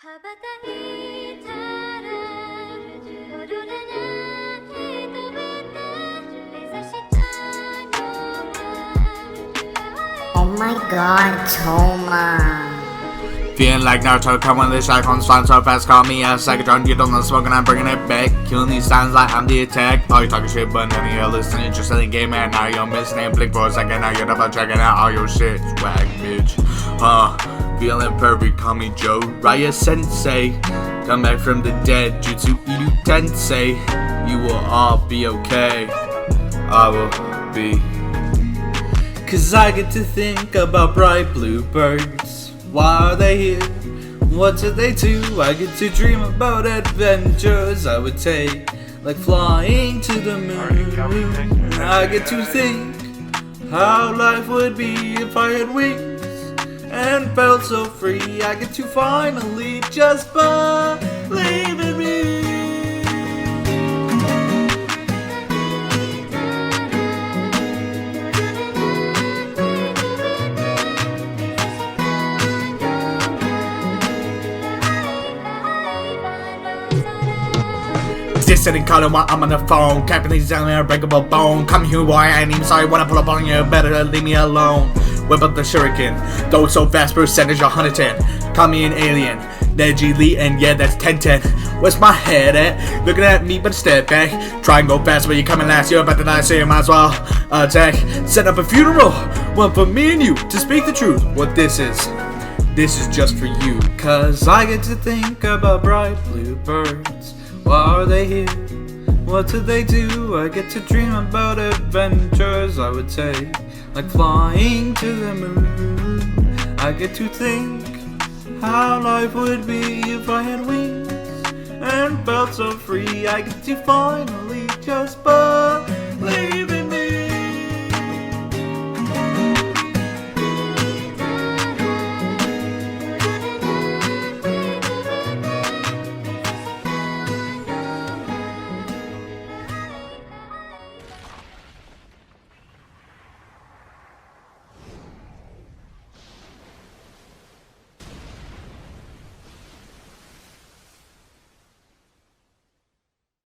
羽ばたいたら踊れない飛べて目指したのは Oh my god, Toma. Feeling like Naruto, come when the shot comes flying so fast, call me a second you don't know smoking, I'm bringing it back. Killing these sounds like I'm the attack. All you talking shit, but none of you listening, just in the game, and now you're missing it. Blink for a second, now you're double checking out all your shit. Swag, bitch. Feeling perfect, call me Joe Raya Sensei. Come back from the dead, Jutsu Iru Tensei. You will all be okay. I will be. Cause I get to think about bright blue birds. Why are they here? What do they do? I get to dream about adventures I would take, like flying to the moon. I get to think how life would be if I had wings and felt so free. I get to finally just believe in me. Sitting calling while I'm on the phone. Capping these down there, breakable bone. Come here, boy, I ain't even sorry when I pull up on you. Better leave me alone. Whip up the shuriken. Go so fast, percentage 110. Call me an alien. Neji Lee, and yeah, that's 1010. Where's my head at? Looking at me, but step back. Try and go fast, but you coming last. You're about to die, so you might as well attack. Set up a funeral. One for me and you to speak the truth. What this is just for you. Cause I get to think about bright blue birds. Why are they here? What do they do? I get to dream about adventures I would take, like flying to the moon. I get to think how life would be if I had wings and felt so free. I get to finally just buzz.